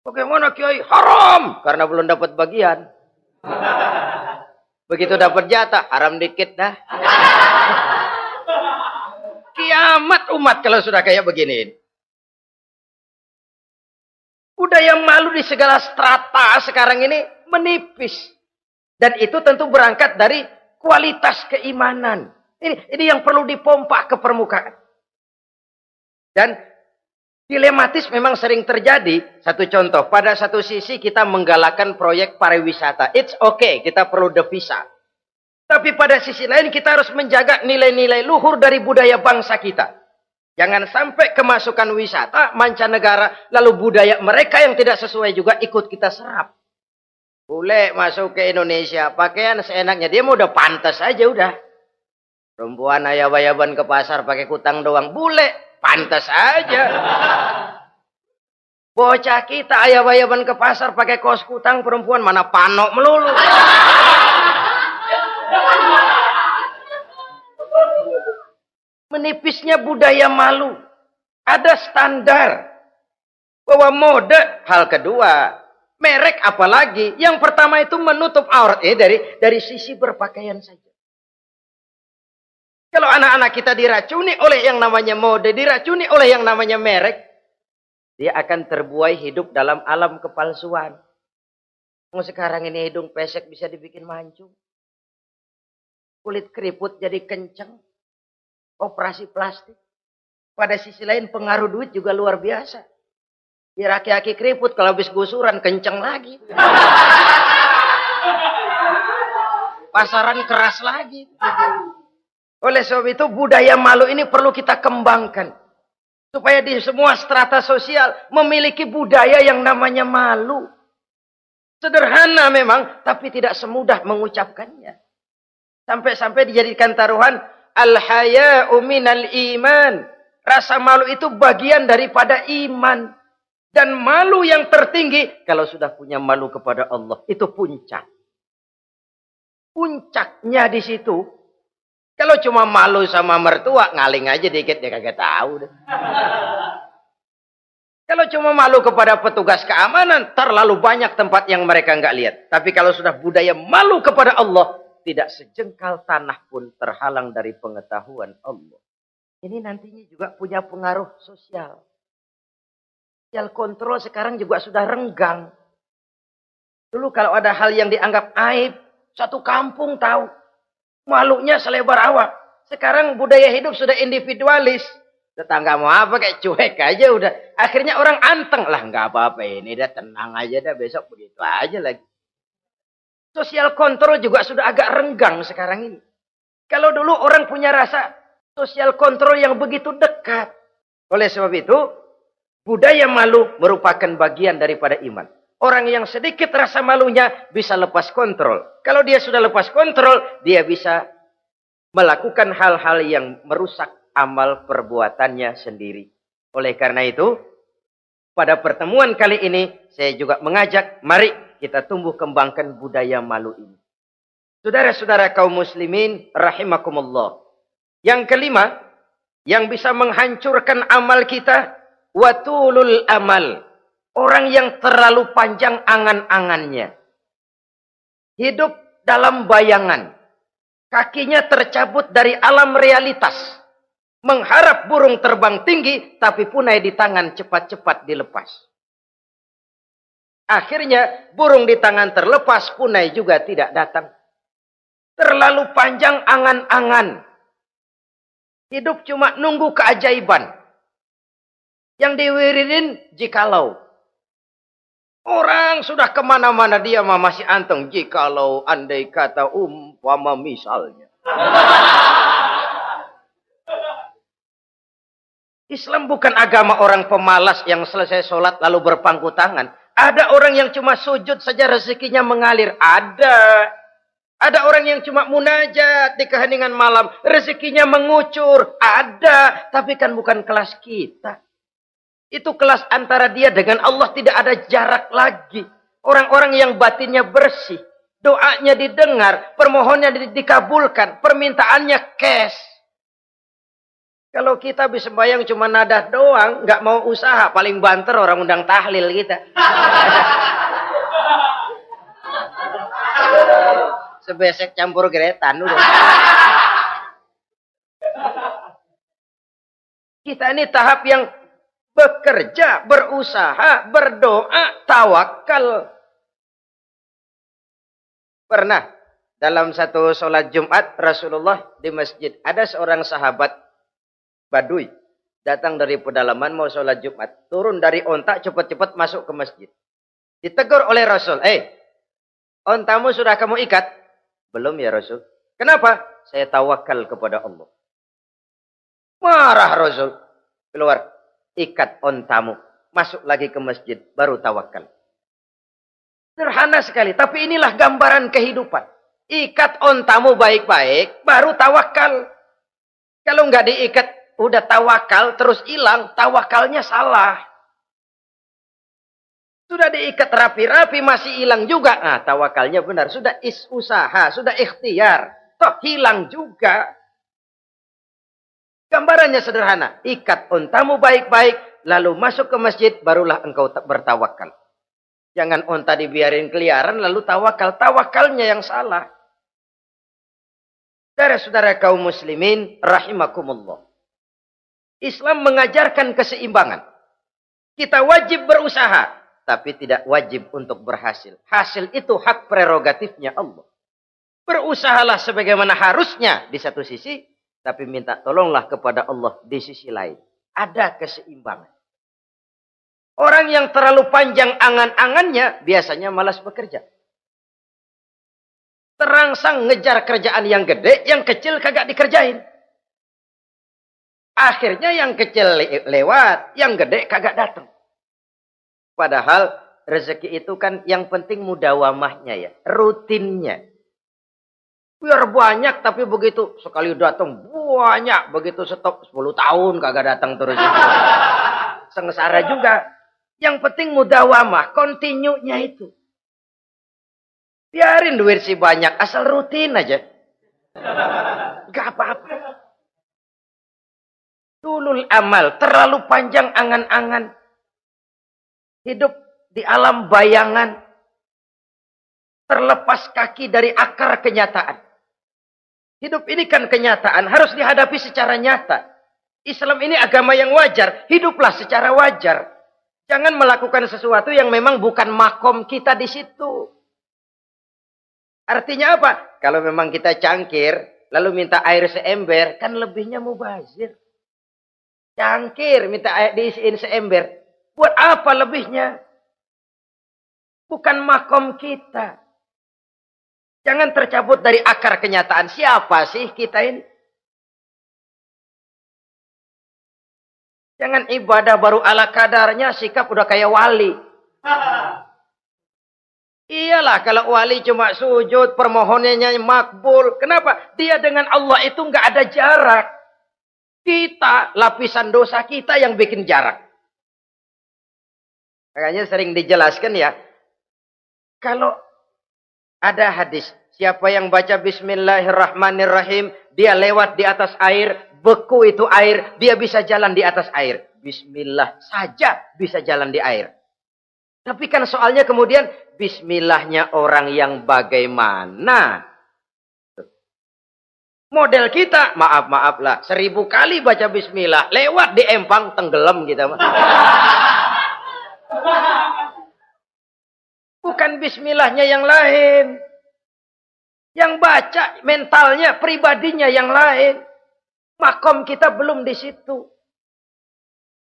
Bagaimana Kiai? Haram karena belum dapat bagian. Begitu dapat jatah, haram dikit dah. Kiamat umat kalau sudah kayak begini. Budaya malu di segala strata sekarang ini menipis. Dan itu tentu berangkat dari kualitas keimanan. Ini yang perlu dipompa ke permukaan. Dan dilematis memang sering terjadi. Satu contoh, pada satu sisi kita menggalakkan proyek pariwisata. It's okay, kita perlu devisa. Tapi pada sisi lain kita harus menjaga nilai-nilai luhur dari budaya bangsa kita. Jangan sampai kemasukan wisata mancanegara, lalu budaya mereka yang tidak sesuai juga ikut kita serap. Bule masuk ke Indonesia, pakaian seenaknya, dia mau udah pantas aja udah. Perempuan ayab-ayaban ke pasar pakai kutang doang, bule pantas aja. Bocah kita ayab-ayaban ke pasar pakai kaos kutang, perempuan mana panok melulu. Menipisnya budaya malu. Ada standar. Bahwa mode, hal kedua. Merek apalagi. Yang pertama itu menutup aurat. Dari sisi berpakaian saja. Kalau anak-anak kita diracuni oleh yang namanya mode, diracuni oleh yang namanya merek, dia akan terbuai hidup dalam alam kepalsuan. Sekarang ini hidung pesek bisa dibikin mancung. Kulit keriput jadi kenceng. Operasi plastik. Pada sisi lain pengaruh duit juga luar biasa. Ya aki-aki keriput kalau habis gusuran kenceng lagi. Pasaran keras lagi. Oleh sebab itu budaya malu ini perlu kita kembangkan. Supaya di semua strata sosial memiliki budaya yang namanya malu. Sederhana memang, tapi tidak semudah mengucapkannya. Sampai-sampai dijadikan taruhan al-haya'u minal iman. Rasa malu itu bagian daripada iman. Dan malu yang tertinggi, kalau sudah punya malu kepada Allah, itu puncak. Puncaknya di situ. Kalau cuma malu sama mertua, ngaling aja dikit, dia kagak tahu deh. Kalau cuma malu kepada petugas keamanan, terlalu banyak tempat yang mereka nggak lihat. Tapi kalau sudah budaya malu kepada Allah, tidak sejengkal tanah pun terhalang dari pengetahuan Allah. Ini nantinya juga punya pengaruh sosial. Sosial kontrol sekarang juga sudah renggang. Dulu kalau ada hal yang dianggap aib, satu kampung tahu. Malunya selebar awak. Sekarang budaya hidup sudah individualis. Tetangga mau apa kayak cuek aja udah. Akhirnya orang anteng. Lah nggak apa-apa ini dah, tenang aja dah, besok begitu aja lagi. Sosial kontrol juga sudah agak renggang sekarang ini. Kalau dulu orang punya rasa sosial kontrol yang begitu dekat. Oleh sebab itu, budaya malu merupakan bagian daripada iman. Orang yang sedikit rasa malunya bisa lepas kontrol. Kalau dia sudah lepas kontrol, dia bisa melakukan hal-hal yang merusak amal perbuatannya sendiri. Oleh karena itu, pada pertemuan kali ini, saya juga mengajak, mari kita tumbuh kembangkan budaya malu ini. Saudara-saudara kaum muslimin, rahimakumullah. Yang kelima, yang bisa menghancurkan amal kita, watulul amal. Orang yang terlalu panjang angan-angannya. Hidup dalam bayangan. Kakinya tercabut dari alam realitas. Mengharap burung terbang tinggi, tapi punai di tangan cepat-cepat dilepas. Akhirnya burung di tangan terlepas, punai juga tidak datang. Terlalu panjang angan-angan. Hidup cuma nunggu keajaiban. Yang diwiridin jikalau. Orang sudah kemana-mana dia masih anteng. Jikalau andai kata umpama misalnya. Islam bukan agama orang pemalas yang selesai sholat lalu berpangku tangan. Ada orang yang cuma sujud saja rezekinya mengalir. Ada. Ada orang yang cuma munajat di keheningan malam. Rezekinya mengucur. Ada. Tapi kan bukan kelas kita. Itu kelas antara dia dengan Allah, tidak ada jarak lagi. Orang-orang yang batinnya bersih. Doanya didengar. Permohonannya dikabulkan. Permintaannya cash. Kalau kita bisa bayang cuma nadah doang, nggak mau usaha, paling banter orang undang tahlil kita. sandal besek campur geretan udah. Kita ini tahap yang bekerja, berusaha, berdoa, tawakal. Pernah dalam satu sholat Jumat Rasulullah di masjid ada seorang sahabat Badui datang dari pedalaman mau sholat Jumat, turun dari onta cepat-cepat masuk ke masjid. Ditegur oleh Rasul, ontamu sudah kamu ikat? Belum ya Rasul. Kenapa? Saya tawakal kepada Allah. Marah Rasul. Keluar, ikat ontamu. Masuk lagi ke masjid, baru tawakal. Sederhana sekali, tapi inilah gambaran kehidupan. Ikat ontamu baik-baik, baru tawakal. Kalau nggak diikat, udah tawakal, terus hilang, tawakalnya salah. Sudah diikat rapi-rapi, masih hilang juga. Nah, tawakalnya benar. Sudah usaha, sudah ikhtiar. Toh hilang juga. Gambarannya sederhana. Ikat ontamu baik-baik, lalu masuk ke masjid, barulah engkau bertawakal. Jangan onta dibiarin keliaran, lalu tawakal. Tawakalnya yang salah. Saudara-saudara kaum muslimin, rahimakumullah. Islam mengajarkan keseimbangan. Kita wajib berusaha, tapi tidak wajib untuk berhasil. Hasil itu hak prerogatifnya Allah. Berusahalah sebagaimana harusnya di satu sisi, tapi minta tolonglah kepada Allah di sisi lain. Ada keseimbangan. Orang yang terlalu panjang angan-angannya biasanya malas bekerja. Terangsang ngejar kerjaan yang gede, yang kecil kagak dikerjain. Akhirnya yang kecil lewat, yang gede kagak datang. Padahal rezeki itu kan yang penting mudawamahnya ya, rutinnya. Biar banyak tapi begitu sekali datang banyak, begitu stop 10 tahun kagak datang terus. Sengsara juga. Yang penting mudawamah, kontinunya itu. Biarin duit sih banyak, asal rutin aja. Gak apa-apa. Tulul amal, terlalu panjang angan-angan. Hidup di alam bayangan. Terlepas kaki dari akar kenyataan. Hidup ini kan kenyataan, harus dihadapi secara nyata. Islam ini agama yang wajar, hiduplah secara wajar. Jangan melakukan sesuatu yang memang bukan makom kita di situ. Artinya apa? Kalau memang kita cangkir, lalu minta air seember, kan lebihnya mubazir. Cangkir, minta air diisiin seember. Buat apa lebihnya? Bukan makom kita. Jangan tercabut dari akar kenyataan. Siapa sih kita ini? Jangan ibadah baru ala kadarnya, sikap udah kayak wali. Iyalah kalau wali cuma sujud, permohonannya makbul. Kenapa? Dia dengan Allah itu nggak ada jarak. Kita, lapisan dosa kita yang bikin jarak. Makanya sering dijelaskan ya. Kalau ada hadis, siapa yang baca Bismillahirrahmanirrahim, dia lewat di atas air, beku itu air, dia bisa jalan di atas air. Bismillah saja bisa jalan di air. Tapi kan soalnya kemudian, Bismillahnya orang yang bagaimana? Model kita, maaf lah, 1000 kali baca Bismillah, lewat di empang, tenggelam kita. Bukan Bismillahnya yang lain. Yang baca mentalnya, pribadinya yang lain. Makom kita belum di situ.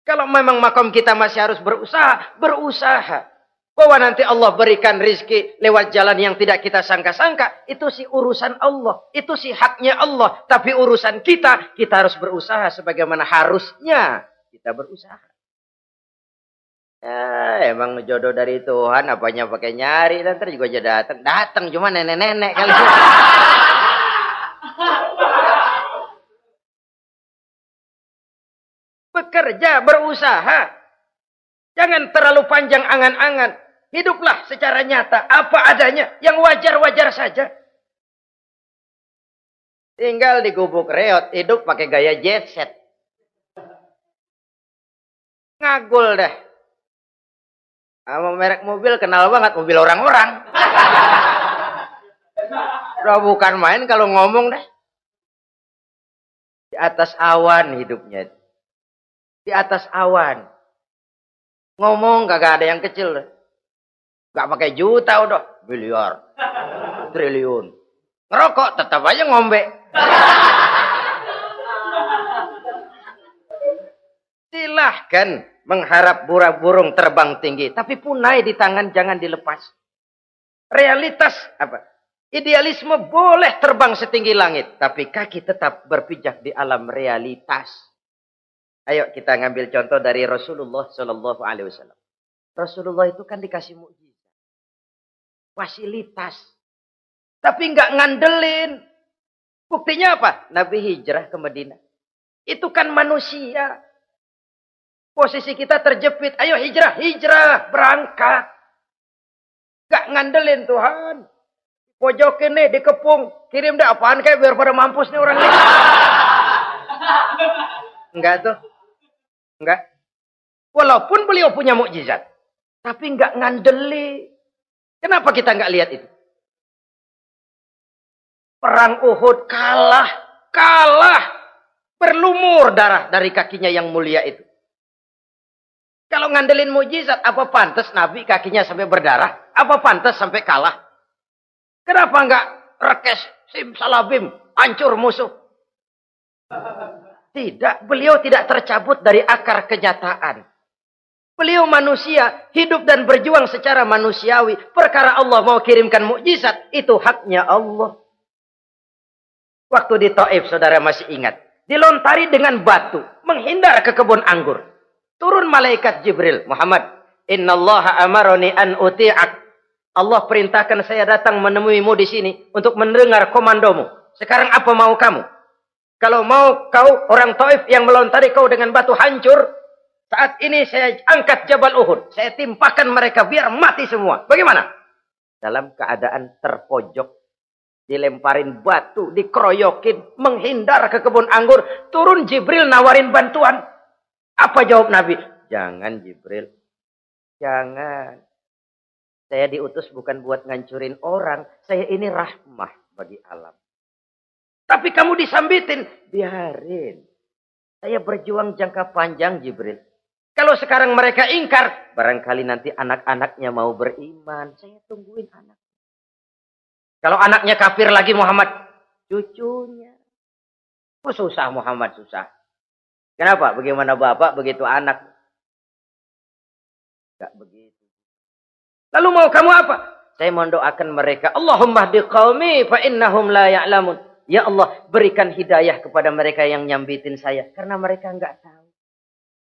Kalau memang makom kita masih harus berusaha, berusaha. Bahwa nanti Allah berikan rizki lewat jalan yang tidak kita sangka-sangka. Itu sih urusan Allah. Itu sih haknya Allah. Tapi urusan kita harus berusaha sebagaimana harusnya kita berusaha. Ya, emang jodoh dari Tuhan, apanya pakai nyari, nanti juga aja datang. Datang cuma nenek-nenek kali. Bekerja, berusaha. Jangan terlalu panjang angan-angan. Hiduplah secara nyata, apa adanya, yang wajar-wajar saja. Tinggal di gubuk reot, hidup pakai gaya jet set. Ngagul dah. Sama merek mobil kenal banget, mobil orang-orang. Udah bukan main kalau ngomong deh. Di atas awan hidupnya. Di atas awan. Ngomong kagak ada yang kecil deh. Gak pakai juta udah. Miliar. Triliun. Ngerokok tetap aja ngombe. Silahkan mengharap burung terbang tinggi. Tapi punai di tangan jangan dilepas. Realitas apa? Idealisme boleh terbang setinggi langit. Tapi kaki tetap berpijak di alam realitas. Ayo kita ngambil contoh dari Rasulullah Sallallahu Alaihi Wasallam. Rasulullah itu kan dikasih mukjizat, fasilitas, tapi nggak ngandelin. Buktinya apa? Nabi hijrah ke Madinah. Itu kan manusia. Posisi kita terjepit. Ayo hijrah, berangkat. Gak ngandelin Tuhan. Pojokin nih, dikepung. Kirim deh apaan kayak biar pada mampus nih orang ini. Enggak tuh. Enggak. Walaupun beliau punya mukjizat. Tapi enggak ngandeli. Kenapa kita enggak lihat itu? Perang Uhud kalah. Berlumur darah dari kakinya yang mulia itu. Kalau ngandelin mukjizat, apa pantas Nabi kakinya sampai berdarah? Apa pantas sampai kalah? Kenapa enggak rekes, simsalabim, hancur musuh? Tidak, beliau tidak tercabut dari akar kenyataan. Beliau manusia, hidup dan berjuang secara manusiawi. Perkara Allah mau kirimkan mukjizat, itu haknya Allah. Waktu di Taif, saudara masih ingat. Dilontari dengan batu, menghindar ke kebun anggur. Turun malaikat Jibril, Muhammad, innallaha amaroni an uti'ak. Allah perintahkan saya datang menemuimu di sini untuk mendengar komandomu. Sekarang apa mau kamu? Kalau mau kau orang Taif yang melontari kau dengan batu hancur, saat ini saya angkat Jabal Uhud. Saya timpakan mereka biar mati semua. Bagaimana? Dalam keadaan terpojok, dilemparin batu, dikeroyokin, menghindar ke kebun anggur. Turun Jibril nawarin bantuan. Apa jawab Nabi? Jangan Jibril. Jangan. Saya diutus bukan buat ngancurin orang. Saya ini rahmah bagi alam. Tapi kamu disambitin. Biarin. Saya berjuang jangka panjang Jibril. Kalau sekarang mereka ingkar. Barangkali nanti anak-anaknya mau beriman. Saya tungguin anak. Kalau anaknya kafir lagi Muhammad. Cucunya. Oh susah Muhammad, susah. Kenapa? Bagaimana bapak, begitu anak. Gak begitu. Lalu mau kamu apa? Saya mendoakan mereka. Allahumma hdi qaumi fa innahum la ya'lamun. Ya Allah, berikan hidayah kepada mereka yang nyambitin saya. Karena mereka enggak tahu.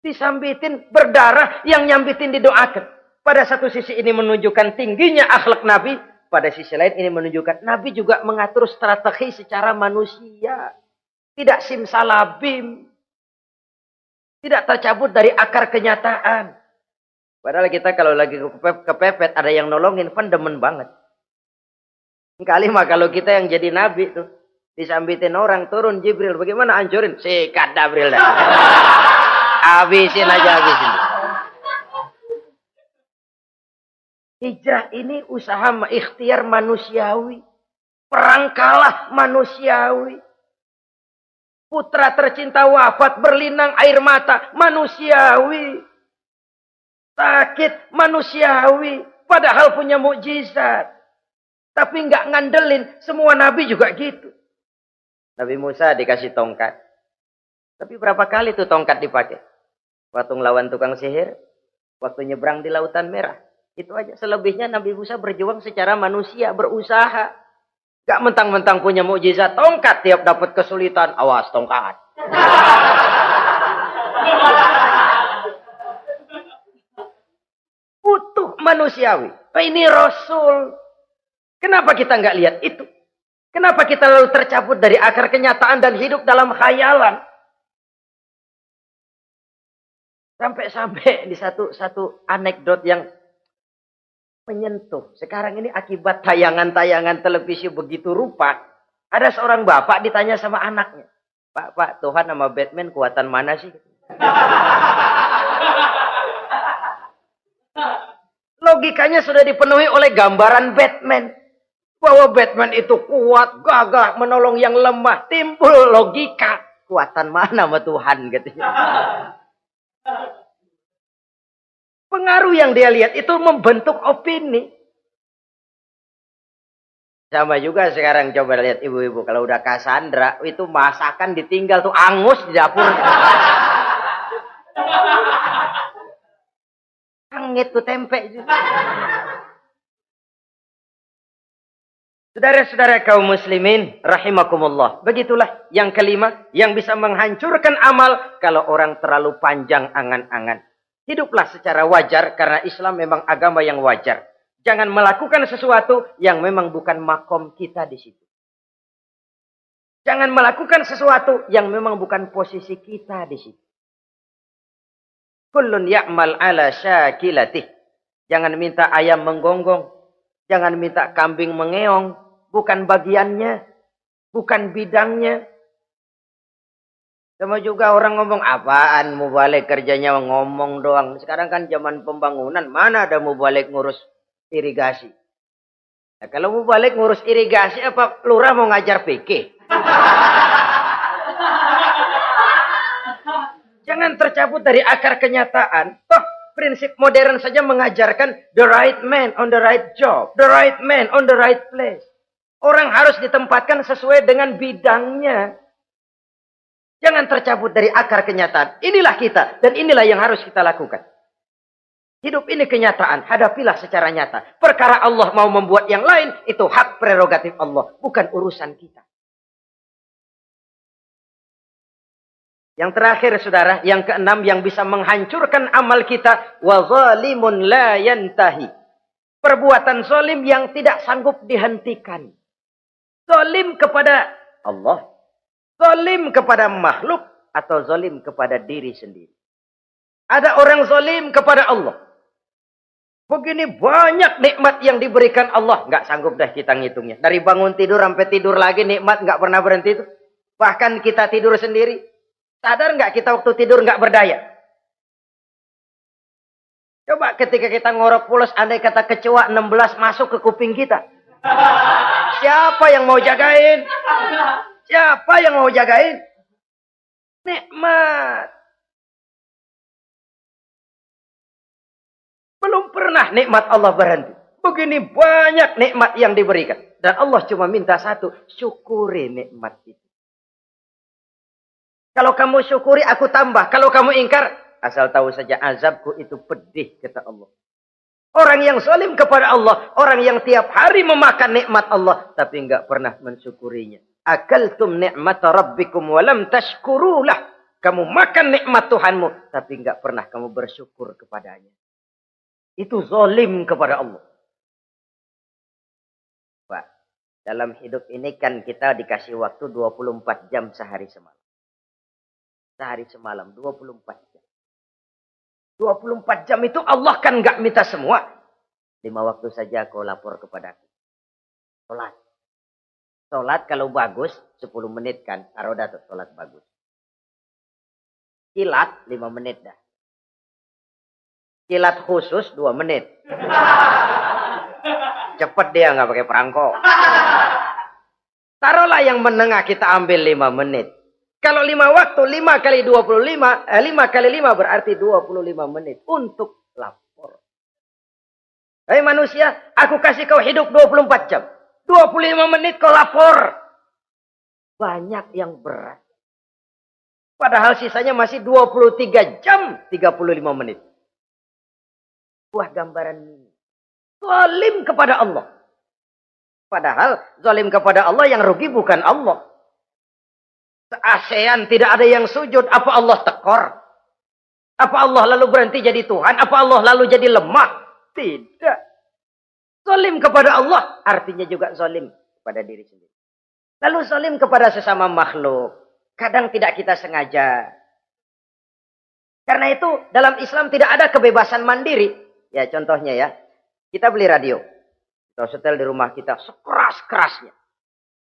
Disambitin, berdarah, yang nyambitin didoakan. Pada satu sisi ini menunjukkan tingginya akhlak Nabi. Pada sisi lain ini menunjukkan Nabi juga mengatur strategi secara manusia. Tidak simsalabim. Tidak tercabut dari akar kenyataan. Padahal kita kalau lagi kepepet ada yang nolongin, kan demen banget. Kali mah kalau kita yang jadi nabi tuh, disambitin orang, turun Jibril, bagaimana hancurin? Sikat Jibril dah. Habisin aja, habisin. Hijrah ini usaha ikhtiar manusiawi. Perang kalah manusiawi. Putra tercinta wafat, berlinang air mata, manusiawi. Sakit, manusiawi. Padahal punya mukjizat. Tapi nggak ngandelin. Semua nabi juga gitu. Nabi Musa dikasih tongkat. Tapi berapa kali tuh tongkat dipakai? Waktu ngelawan tukang sihir. Waktu nyebrang di Lautan Merah. Itu aja. Selebihnya Nabi Musa berjuang secara manusia, berusaha. Gak mentang-mentang punya mukjizat tongkat, tiap dapat kesulitan, awas tongkat. Utuh manusiawi. Ini Rasul. Kenapa kita nggak lihat itu? Kenapa kita lalu tercabut dari akar kenyataan dan hidup dalam khayalan? Sampai di satu anekdot yang menyentuh. Sekarang ini akibat tayangan-tayangan televisi begitu rupa. Ada seorang bapak ditanya sama anaknya. Pak, Tuhan sama Batman kuatan mana sih? Logikanya sudah dipenuhi oleh gambaran Batman. Bahwa Batman itu kuat, gagah, menolong yang lemah. Timbul logika. Kuatan mana sama Tuhan katanya. Pengaruh yang dia lihat itu membentuk opini. Sama juga sekarang coba lihat ibu-ibu. Kalau udah Cassandra, itu masakan ditinggal tuh angus di dapur. Angit tuh tempe juga. Saudara-saudara kaum muslimin, rahimakumullah. Begitulah yang kelima, yang bisa menghancurkan amal kalau orang terlalu panjang angan-angan. Hiduplah secara wajar karena Islam memang agama yang wajar. Jangan melakukan sesuatu yang memang bukan makom kita di situ. Jangan melakukan sesuatu yang memang bukan posisi kita di situ. Kullun ya'mal ala syakilatih. Jangan minta ayam menggonggong. Jangan minta kambing mengeong. Bukan bagiannya. Bukan bidangnya. Sama juga orang ngomong, apaan mubalik kerjanya ngomong doang. Sekarang kan zaman pembangunan. Mana ada mubalik ngurus irigasi. Nah, kalau mubalik ngurus irigasi, apa lurah mau ngajar PK? Jangan tercabut dari akar kenyataan. Toh prinsip modern saja mengajarkan the right man on the right job. The right man on the right place. Orang harus ditempatkan sesuai dengan bidangnya. Jangan tercabut dari akar kenyataan. Inilah kita dan inilah yang harus kita lakukan. Hidup ini kenyataan. Hadapilah secara nyata. Perkara Allah mau membuat yang lain, itu hak prerogatif Allah. Bukan urusan kita. Yang terakhir saudara, yang keenam yang bisa menghancurkan amal kita. Wa zalimun la yantahi. Perbuatan zalim yang tidak sanggup dihentikan. Zalim kepada Allah. Zalim kepada makhluk. Atau zalim kepada diri sendiri. Ada orang zalim kepada Allah. Begini banyak nikmat yang diberikan Allah. Nggak sanggup dah kita ngitungnya. Dari bangun tidur sampai tidur lagi nikmat nggak pernah berhenti itu. Bahkan kita tidur sendiri. Sadar nggak kita waktu tidur nggak berdaya? Coba ketika kita ngorok pulas, andai kata kecoa 16 masuk ke kuping kita. Siapa yang mau jagain? Siapa yang mau jagain? Nikmat. Belum pernah nikmat Allah berhenti. Begini banyak nikmat yang diberikan. Dan Allah cuma minta satu. Syukuri nikmat itu. Kalau kamu syukuri, aku tambah. Kalau kamu ingkar, asal tahu saja azabku itu pedih, kata Allah. Orang yang zalim kepada Allah. Orang yang tiap hari memakan nikmat Allah. Tapi enggak pernah mensyukurinya. Akaltum ni'mata rabbikum walam tashkurulah. Kamu makan nikmat Tuhanmu. Tapi enggak pernah kamu bersyukur kepadanya. Itu zalim kepada Allah. Pak, dalam hidup ini kan kita dikasih waktu 24 jam sehari semalam. Sehari semalam, 24 jam. 24 jam itu Allah kan enggak minta semua. 5 waktu saja kau lapor kepadaku. Sholat. Sholat kalau bagus, 10 menit kan. Taruh dah tuh sholat bagus. Kilat, 5 menit dah. Kilat khusus 2 menit. Cepet dia nggak pakai perangko. Taruhlah yang menengah kita ambil 5 menit. Kalau 5 waktu, 5 kali 25, 5 kali 5 berarti 25 menit untuk lapor. Hei manusia, aku kasih kau hidup 24 jam. 25 menit kau lapor. Banyak yang berat. Padahal sisanya masih 23 jam 35 menit. Buah gambaran zalim kepada Allah. Padahal zalim kepada Allah yang rugi bukan Allah. Se-ASEAN tidak ada yang sujud. Apa Allah tekor? Apa Allah lalu berhenti jadi Tuhan? Apa Allah lalu jadi lemah? Tidak. Zalim kepada Allah artinya juga zalim kepada diri sendiri. Lalu zalim kepada sesama makhluk. Kadang tidak kita sengaja. Karena itu dalam Islam tidak ada kebebasan mandiri. Ya contohnya ya, kita beli radio. Kita setel di rumah kita sekeras-kerasnya.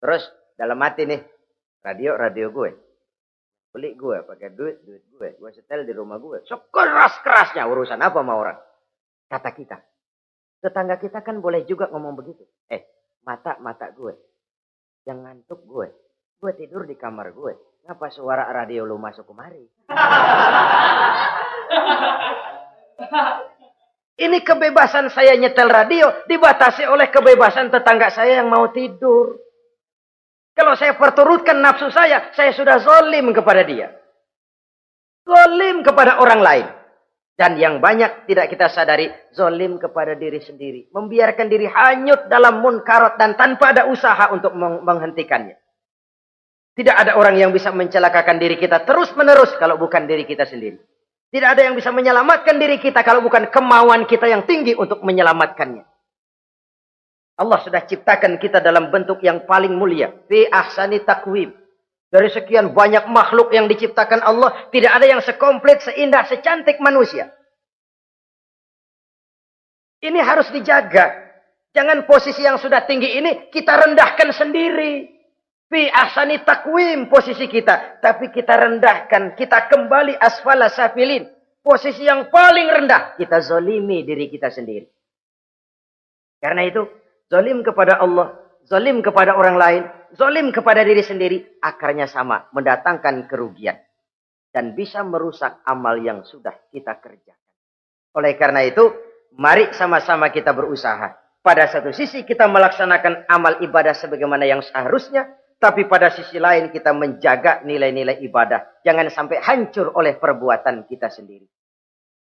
Terus dalam hati nih, radio gue. Beli gue, pakai duit gue. Gue setel di rumah gue. Sekeras-kerasnya, urusan apa sama orang? Kata kita. Tetangga kita kan boleh juga ngomong begitu. mata gue. Yang ngantuk gue. Gue tidur di kamar gue. Ngapa suara radio lu masuk kemari? Ini kebebasan saya nyetel radio dibatasi oleh kebebasan tetangga saya yang mau tidur. Kalau saya perturutkan nafsu saya sudah zalim kepada dia. Zalim kepada orang lain. Dan yang banyak tidak kita sadari, zalim kepada diri sendiri. Membiarkan diri hanyut dalam munkarat dan tanpa ada usaha untuk menghentikannya. Tidak ada orang yang bisa mencelakakan diri kita terus-menerus kalau bukan diri kita sendiri. Tidak ada yang bisa menyelamatkan diri kita kalau bukan kemauan kita yang tinggi untuk menyelamatkannya. Allah sudah ciptakan kita dalam bentuk yang paling mulia. Fi ahsani taqwim. Dari sekian banyak makhluk yang diciptakan Allah, tidak ada yang sekomplit, seindah, secantik manusia. Ini harus dijaga. Jangan posisi yang sudah tinggi ini kita rendahkan sendiri. Fi ahsani taqwim posisi kita. Tapi kita rendahkan. Kita kembali asfala safilin. Posisi yang paling rendah. Kita zalimi diri kita sendiri. Karena itu, zalim kepada Allah, zalim kepada orang lain, zalim kepada diri sendiri, akarnya sama, mendatangkan kerugian. Dan bisa merusak amal yang sudah kita kerjakan. Oleh karena itu, mari sama-sama kita berusaha. Pada satu sisi kita melaksanakan amal ibadah sebagaimana yang seharusnya, tapi pada sisi lain kita menjaga nilai-nilai ibadah. Jangan sampai hancur oleh perbuatan kita sendiri.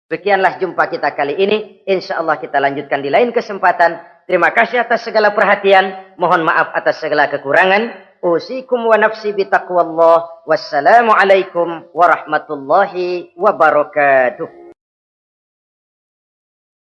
Sekianlah jumpa kita kali ini. Insya Allah kita lanjutkan di lain kesempatan. Terima kasih atas segala perhatian. Mohon maaf atas segala kekurangan. Usikum wa nafsi bitaqwallah. Wassalamualaikum warahmatullahi wabarakatuh.